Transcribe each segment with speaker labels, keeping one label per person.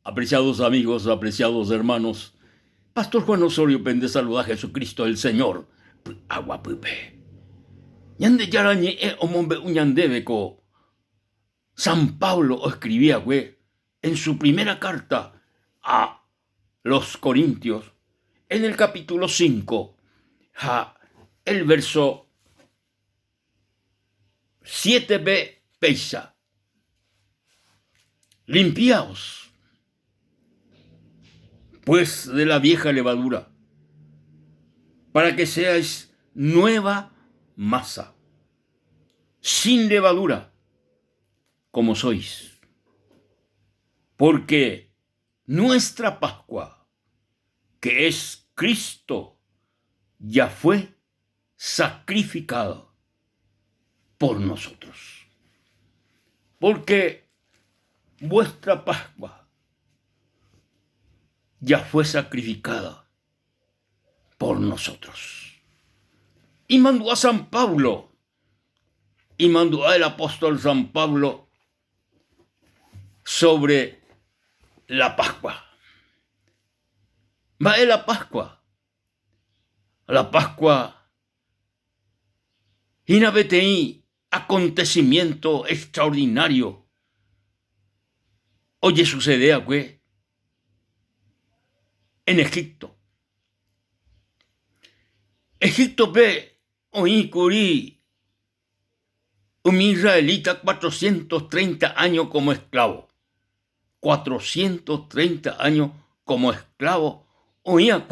Speaker 1: Apreciados amigos, apreciados hermanos, Pastor Juan Osorio Pende saluda a Jesucristo el Señor. Agua pupe. Ñande yarañe omombe uñandebeko. San Pablo escribía, en su primera carta a los Corintios, en el capítulo 5, el verso 7b, peisa. Limpiaos, pues, de la vieja levadura, para que seáis nueva masa, sin levadura, como sois. Porque nuestra Pascua, que es Cristo, ya fue sacrificada por nosotros. Porque vuestra Pascua ya fue sacrificada por nosotros. Y mandó a San Pablo, y mandó al apóstol San Pablo sobre la Pascua. Va la Pascua. La Pascua, inabeteí, acontecimiento extraordinario. Oye, sucede en Egipto. Egipto ve oí curí un israelita 430 años como esclavo. 430 años como esclavo. Oía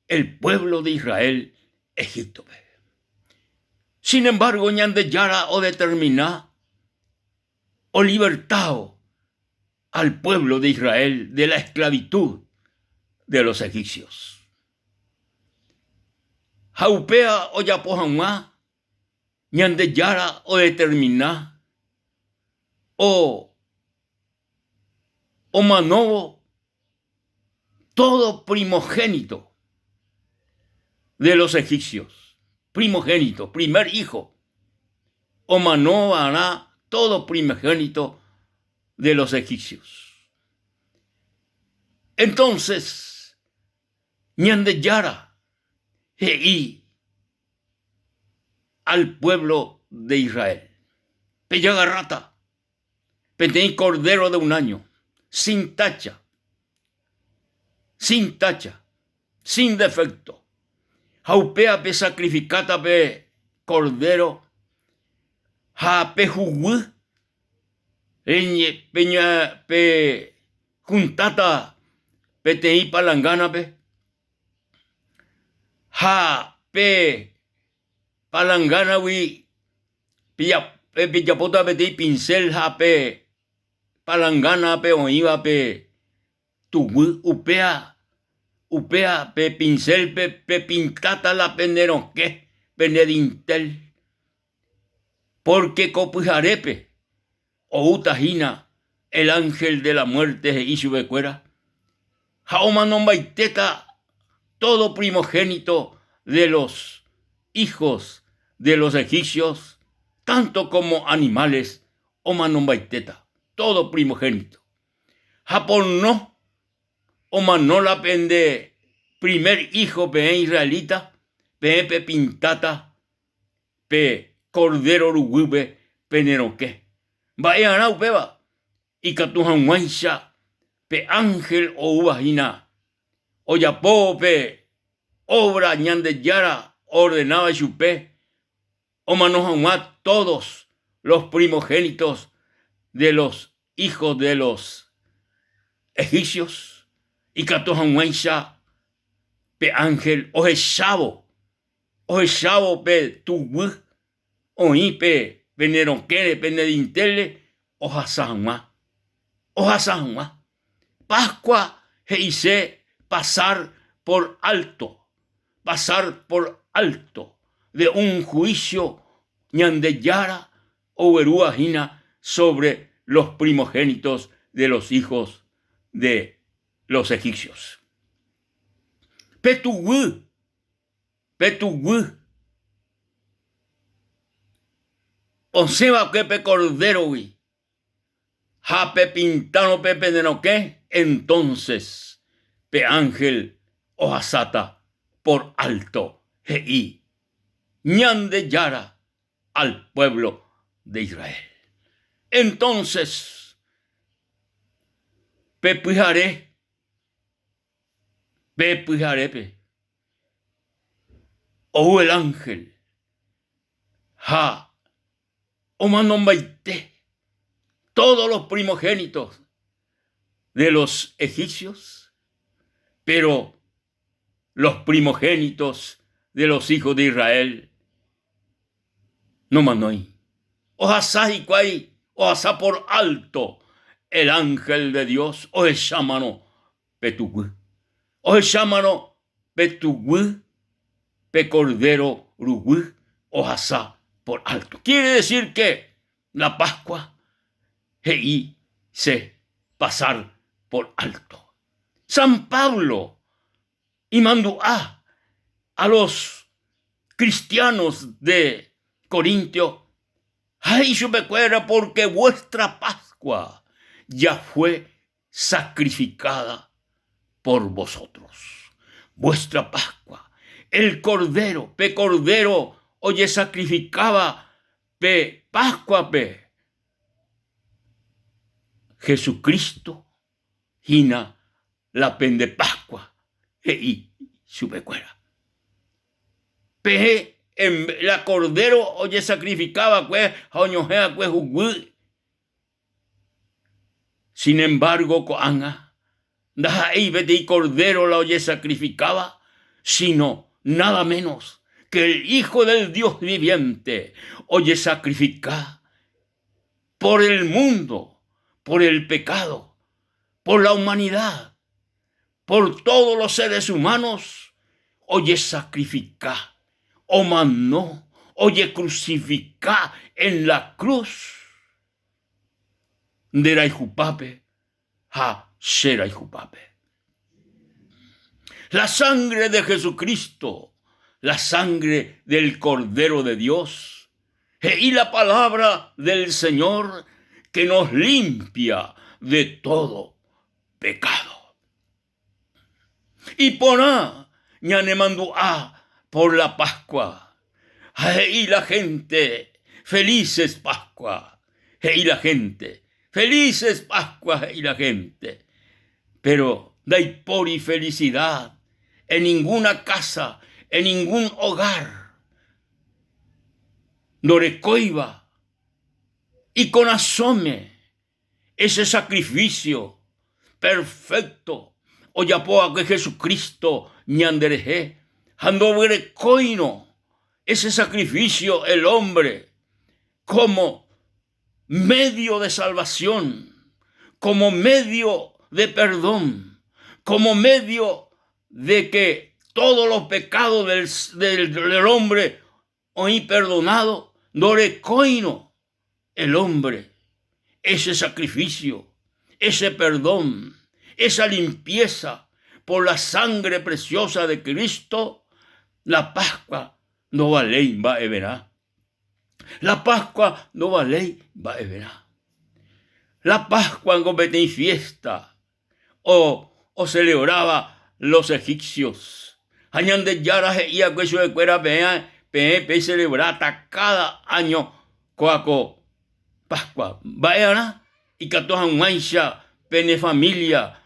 Speaker 1: el pueblo de Israel, Egipto ve. Sin embargo, ñande yara o determiná o libertado al pueblo de Israel de la esclavitud de los egipcios. Jaupea o yapohamá, ñande yara o determiná o manobo todo primogénito de los egipcios. Primogénito, primer hijo. O manobo hará todo primogénito de los egipcios. Entonces, ñande yara heí al pueblo de Israel. Pellaga rata, petei cordero de un año, sin tacha, sin defecto. Jaupea pe sacrificata pe cordero, ja pe jugu, peña pe juntata petei palangana pe, ja pe palangana wi pillapota petei pincel ja pe palangana pe oiva pe tugu upea pe pincel pe pintata la peneronque penedintel, porque copujarepe o utajina el ángel de la muerte y su becuera, jaumanombaiteta todo primogénito de los hijos de los egipcios, tanto como animales, o manombaiteta, todo primogénito. Japón no, o manola pende primer hijo pe israelita, pe pintata, pe cordero rugupe, pe neroque. Vaya arau peba, y catujan guancha, pe ángel o uvajina, o yapo pe obra ñande yara ordenaba chupé, o manojan todos los primogénitos de los hijos de los egipcios, y catojan guancha pe ángel o echavo pe tugu, oí pe neronquere pe nedintele, o hasanma. Pascua hice pasar por alto de un juicio ñande yara o veruajina sobre los primogénitos de los hijos de los egipcios. Petugu. Onseba que pe cordero, ja pe pintano pepe de no qué, entonces pe ángel ojasata por alto hei ñande yara al pueblo de Israel. Entonces pe pujaré pe o el ángel ja o manombaite todos los primogénitos de los egipcios, pero los primogénitos de los hijos de Israel no manoi. Ojasá y cuay, ojasá por alto el ángel de Dios, o el llámano petugü, o el llámano petugü, pe cordero rugü, ojasá por alto. Quiere decir que la Pascua hei se pasar por alto. San Pablo y mandó a los cristianos de Corintio, ay, yo me acuerdo porque vuestra Pascua ya fue sacrificada por vosotros. Vuestra Pascua, el cordero, pe cordero, oye, sacrificaba, pe Pascua, pe Jesucristo, hina la pende Pascua, y subecuera. Pe en la cordero, oye, sacrificaba, pues, oñojea, pues, jugü. Sin embargo, coanga, da ahí y cordero la oye sacrificaba, sino nada menos que el Hijo del Dios viviente, oye, sacrifica por el mundo, por el pecado, por la humanidad, por todos los seres humanos, oye, sacrifica, o mandó, oye, crucifica en la cruz. Derai jupape, ha serai jupape. La sangre de Jesucristo, la sangre del Cordero de Dios, y la palabra del Señor que nos limpia de todo pecado. Y poná, ñane mandó por la Pascua, y la gente, felices Pascua, y la gente, felices Pascua y la gente. Pero dai por y felicidad en ninguna casa, en ningún hogar. Norecoiba y con asome ese sacrificio perfecto. Oyapoa que Jesucristo ñandereje. Ando coino ese sacrificio el hombre como medio de salvación, como medio de perdón, como medio de que todos los pecados del hombre hoy perdonado, no recoino el hombre, ese sacrificio, ese perdón, esa limpieza por la sangre preciosa de Cristo. La Pascua no vale va a verá. La Pascua no vale va a verá. La Pascua en competí fiesta o celebraba los egipcios. Añan de yara y a que de cuera pe celebrata cada año coaco Pascua. Vaya y que todas mancha pene familia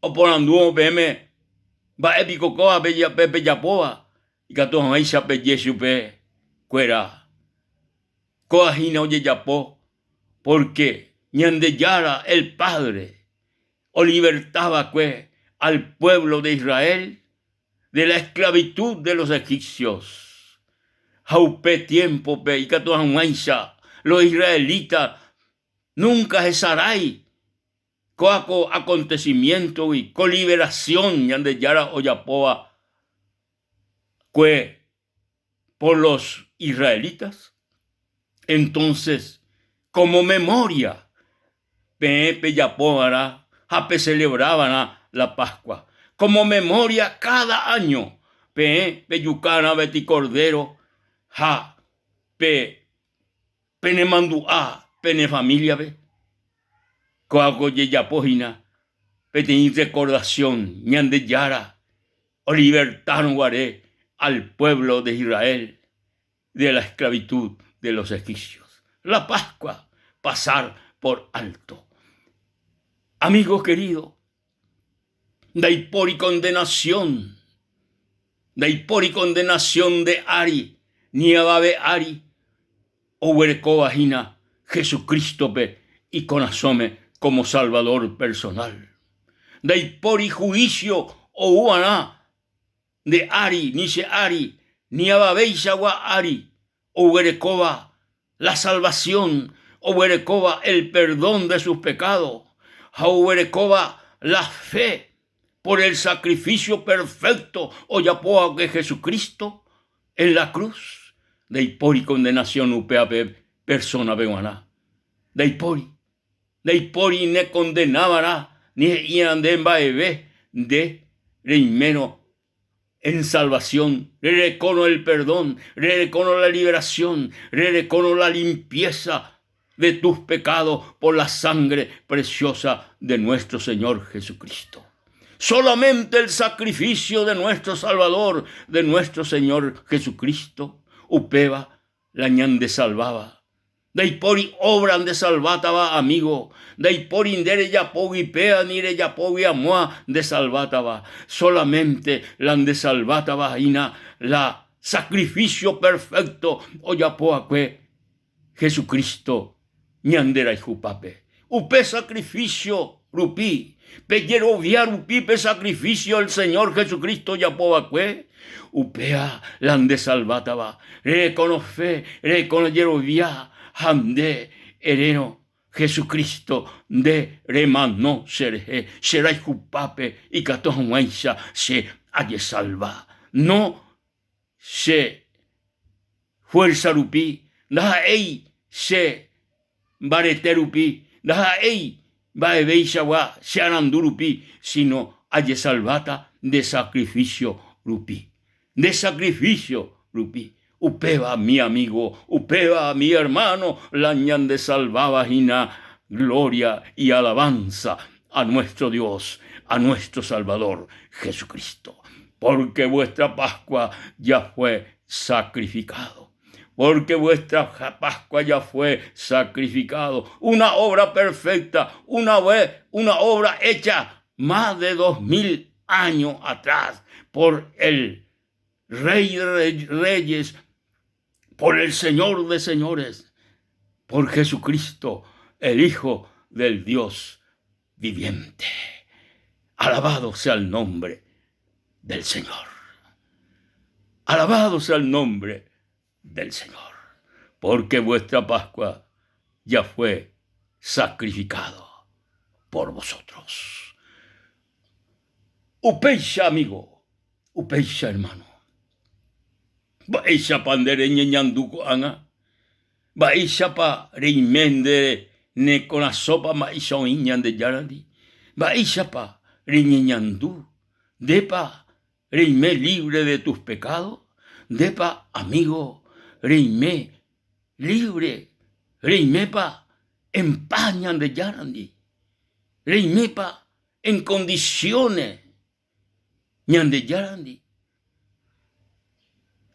Speaker 1: o por anduo peme va épico coa pepe yapoa y que todas mancha pe yesu pe cuera coajina oye yapó porque ñande yara el Padre o libertaba pues al pueblo de Israel de la esclavitud de los egipcios. Jaupe tiempo pe y que todas mancha los israelitas nunca cesarai coaco acontecimiento y coliberación ñande yara oyapoa que por los israelitas. Entonces, como memoria, pepe yapoara, jape celebraban la Pascua. Como memoria cada año, pepe yucana beti cordero, ja pe pene manduá, pene familia be. Coaco yeyapojina, peteín recordación, ñande yara, o libertaron guaré al pueblo de Israel de la esclavitud de los egipcios. La Pascua, pasar por alto. Amigo querido, por y condenación de Ari, Niababe Ari, o Huerecobajina, Jesucristo pe y conasome como Salvador personal. Por y juicio o Uaná de Ari, Nice Ari, Niababe Ishagua Ari, o Huerecoba, la salvación, o Huerecoba, el perdón de sus pecados, o Huerecoba, la fe por el sacrificio perfecto o yapoa que Jesucristo en la cruz, de ipori condenación upeape persona beguaná, de ipori ne condenabará ni iandemba ebe de reimeno en salvación, recono el perdón, recono la liberación, recono la limpieza de tus pecados por la sangre preciosa de nuestro Señor Jesucristo. Solamente el sacrificio de nuestro Salvador, de nuestro Señor Jesucristo, upeba la ñande salvaba. Deipori obran de salvataba, amigo. Deipori indere yapogi pea nire yapogi amoa de salvataba. Solamente la de salvataba ina la sacrificio perfecto o yapoaque Jesucristo ñandera y jupape. Upe sacrificio rupi. Peyero viar upipe sacrificio el Señor Jesucristo yapoaque. Upea la de salvataba. Reconoce, reconocieron via. Hande ereno Jesucristo de remano seré, será jupape y catohuenza se haya salva. No se fuerza rupi, da ei se bareterupi, da ei baebeisawa se arandurupi, sino haya salvata de sacrificio rupi, de sacrificio rupi. Upeba mi amigo, upeba mi hermano, la ñande salvaba jina, gloria y alabanza a nuestro Dios, a nuestro Salvador Jesucristo. Porque vuestra Pascua ya fue sacrificado. Porque vuestra Pascua ya fue sacrificado. Una obra perfecta, una obra hecha más de 2000 años atrás por el Rey de Reyes, por el Señor de señores, por Jesucristo, el Hijo del Dios viviente. Alabado sea el nombre del Señor. Alabado sea el nombre del Señor, porque vuestra Pascua ya fue sacrificado por vosotros. Upeixa, amigo, upeixa, hermano. Baisha pandere ñeñanduko anga. Baisha pa reimende ne con la sopa maisha oiñan de yarandi. Baisha pa reñeñandú. Depa reime libre de tus pecados. Depa amigo reime libre. Reime pa empañan de yarandi. Reime pa en condiciones ñan de yarandi.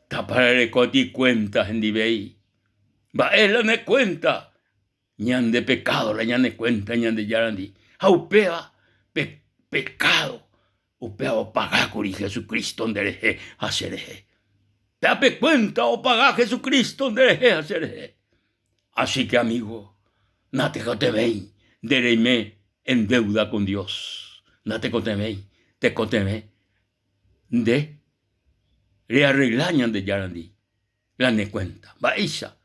Speaker 1: Taparé coti cuentas en dibei. Va él ne cuenta. Ñan de pecado, la ñan de cuenta, ñan de yarandi. Aupea pecado. Upea o paga curi Jesucristo donde hacer. Tape cuenta o paga Jesucristo donde hacer. Así que amigo, nate cotemei, dereime en deuda con Dios. Nate cotemei, te cotemei de le arreglañan de yarandi, la ne cuenta, baisa,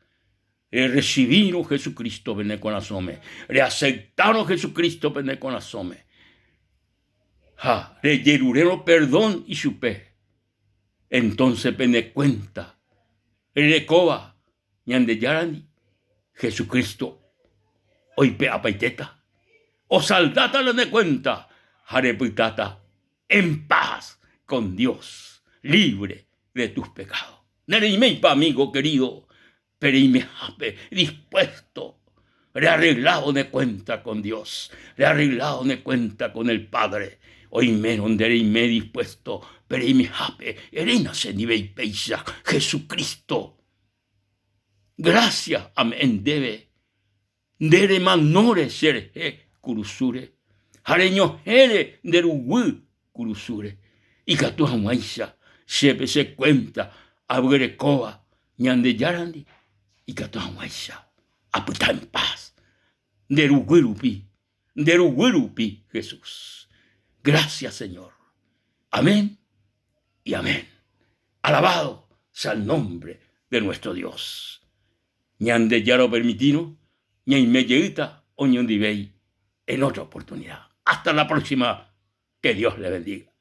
Speaker 1: le recibieron Jesucristo vene con asome, le aceptaron Jesucristo vene con asome, le yerureron perdón y supe, entonces vene cuenta, le recoba, ñan de yarandi, Jesucristo, hoy pe apaiteta, o saldata la ne cuenta, jarepitata, en paz con Dios, libre de tus pecados. Nereimeipa, amigo querido, pereimeape, dispuesto le arreglado de cuenta con Dios, le arreglado de cuenta con el Padre. Hoy me donde me dispuesto, pero me hape, erena se nivel peisa, Jesucristo. Gracias, amén, debe manore ser curusure. Hareño here derugu curusure. Y catu amaisa, se cuenta, abrecoa, ñande yarandi, y catu amaisa, aputa en paz. Deruguirupi, Jesús. Gracias, Señor. Amén y amén. Alabado sea el nombre de nuestro Dios. Ñande yaro permitino, ñay melleita o ñondibey en otra oportunidad. Hasta la próxima. Que Dios le bendiga.